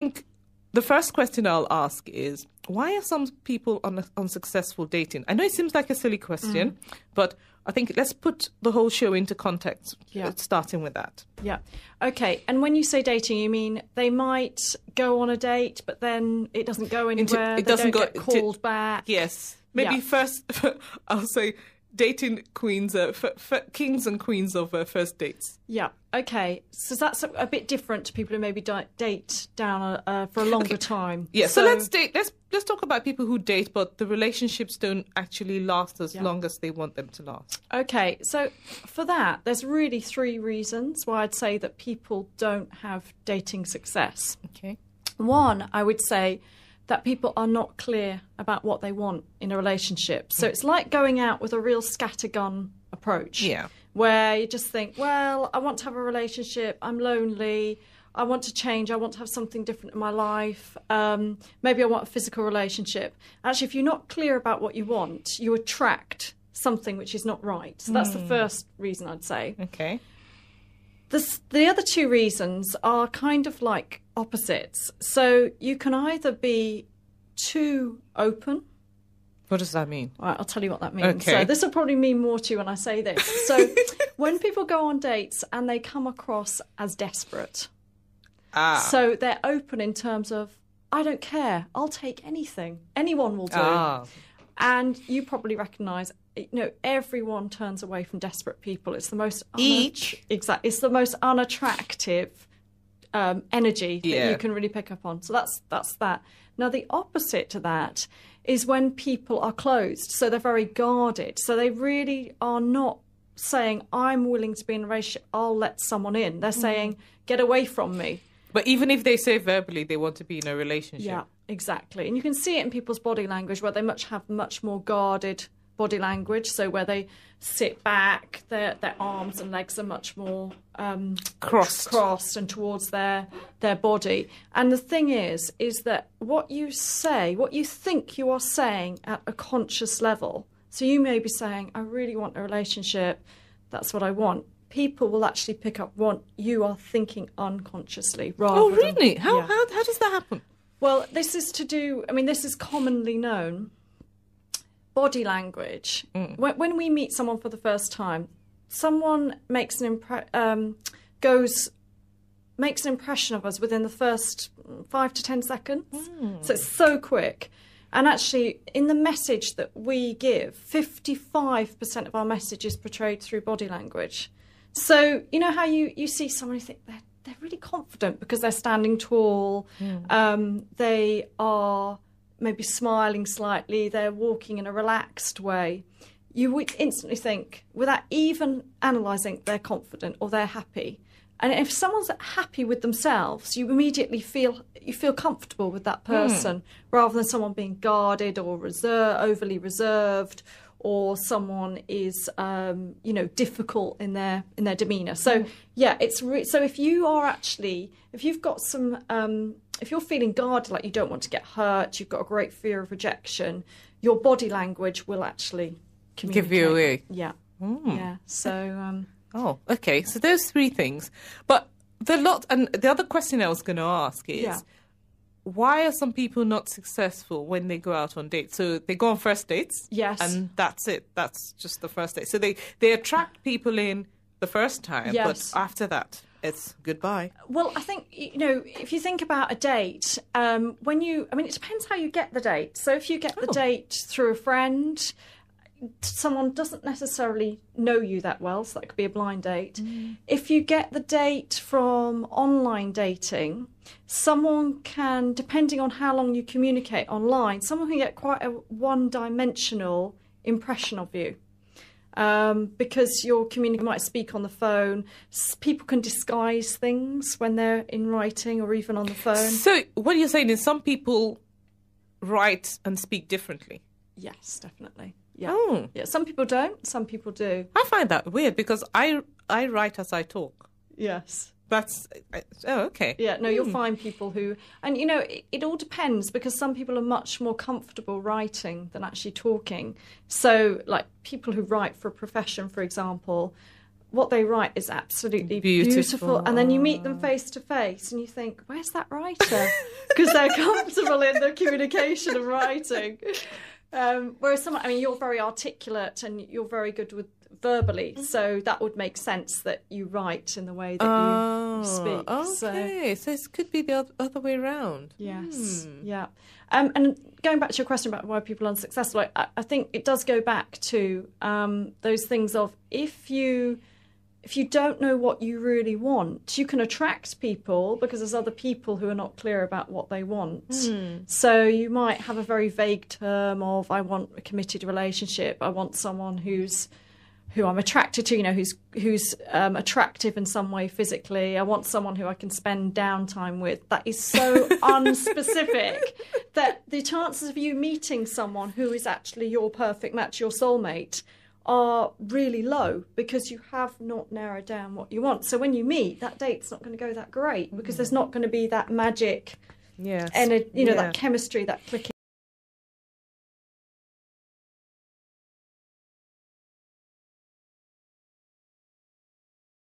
think the first question I'll ask is, why are some people unsuccessful dating? I know it seems like a silly question, but I think let's put the whole show into context, starting with that. Yeah. Okay. And when you say dating, you mean they might go on a date, but then it doesn't go anywhere, they don't get called back? Yes. Maybe first, I'll say dating queens, kings and queens of first dates. Yeah. Okay. So that's a bit different to people who maybe date down for a longer time. Yeah. So let's talk about people who date, but the relationships don't actually last as long as they want them to last. Okay. So for that, there's really 3 reasons why I'd say that people don't have dating success. Okay. One, I would say that people are not clear about what they want in a relationship. So it's like going out with a real scattergun approach. Yeah. Where you just think, well, I want to have a relationship, I'm lonely, I want to change, I want to have something different in my life, maybe I want a physical relationship. Actually, if you're not clear about what you want, you attract something which is not right. So that's the first reason I'd say. Okay. The other 2 reasons are kind of like opposites. So you can either be too open. What does that mean? All right, I'll tell you what that means. Okay. So this will probably mean more to you when I say this. So when people go on dates and they come across as desperate. So they're open in terms of, I don't care, I'll take anything. Anyone will do. And you probably recognise, everyone turns away from desperate people. It's the most It's the most unattractive energy that you can really pick up on. So that's that. Now the opposite to that is when people are closed, so they're very guarded. So they really are not saying, I'm willing to be in a relationship, I'll let someone in. They're saying, get away from me. But even if they say verbally they want to be in a relationship. Yeah, exactly. And you can see it in people's body language where they have much more guarded body language. So where they sit back, their arms and legs are much more crossed and towards their body. And the thing is that what you say, what you think you are saying at a conscious level, so you may be saying, I really want a relationship, that's what I want. People will actually pick up what you are thinking unconsciously. Oh, really? How does that happen? Well, this is commonly known. Body language. When we meet someone for the first time, someone makes an impression of us within the first 5 to 10 seconds. So it's so quick. And actually, in the message that we give, 55% of our message is portrayed through body language. So you know how you see someone, you think they're really confident because they're standing tall, they are maybe smiling slightly, they're walking in a relaxed way. You would instantly think, without even analysing, they're confident or they're happy. And if someone's happy with themselves, you immediately feel comfortable with that person, rather than someone being guarded or overly reserved, or someone is difficult in their demeanour. So so if you've got some if you're feeling guarded, like you don't want to get hurt, you've got a great fear of rejection, your body language will actually communicate. Give you away. Yeah. Yeah. So. Oh, okay. So those 3 things. But the other question I was going to ask is, why are some people not successful when they go out on dates? So they go on first dates. Yes. And that's it. That's just the first date. So they attract people in the first time, but after that, it's goodbye. Well, I think, if you think about a date, it depends how you get the date. So if you get the date through a friend, someone doesn't necessarily know you that well, so that could be a blind date. If you get the date from online dating, someone can, depending on how long you communicate online, someone can get quite a one-dimensional impression of you. Because you might speak on the phone. People can disguise things when they're in writing or even on the phone. So what you're saying is some people write and speak differently? Yes, definitely. Yeah. Yeah. Some people don't. Some people do. I find that weird because I write as I talk. Yes. Okay. Yeah. No, you'll find people who, and it all depends because some people are much more comfortable writing than actually talking. So, like people who write for a profession, for example, what they write is absolutely beautiful. And then you meet them face to face and you think, where's that writer? Because they're comfortable in the communication of writing. Whereas someone, I mean, you're very articulate and you're very good with verbally, so that would make sense that you write in the way that you speak. Okay, so it could be the other way around. Yes, yeah. And going back to your question about why people are unsuccessful, I think it does go back to those things of if you don't know what you really want, you can attract people because there's other people who are not clear about what they want. So you might have a very vague term of, I want a committed relationship, I want someone who I'm attracted to, who's attractive in some way physically. I want someone who I can spend downtime with. That is so unspecific that the chances of you meeting someone who is actually your perfect match, your soulmate, are really low because you have not narrowed down what you want. So when you meet, that date's not going to go that great because there's not going to be that magic, that chemistry, that clicking.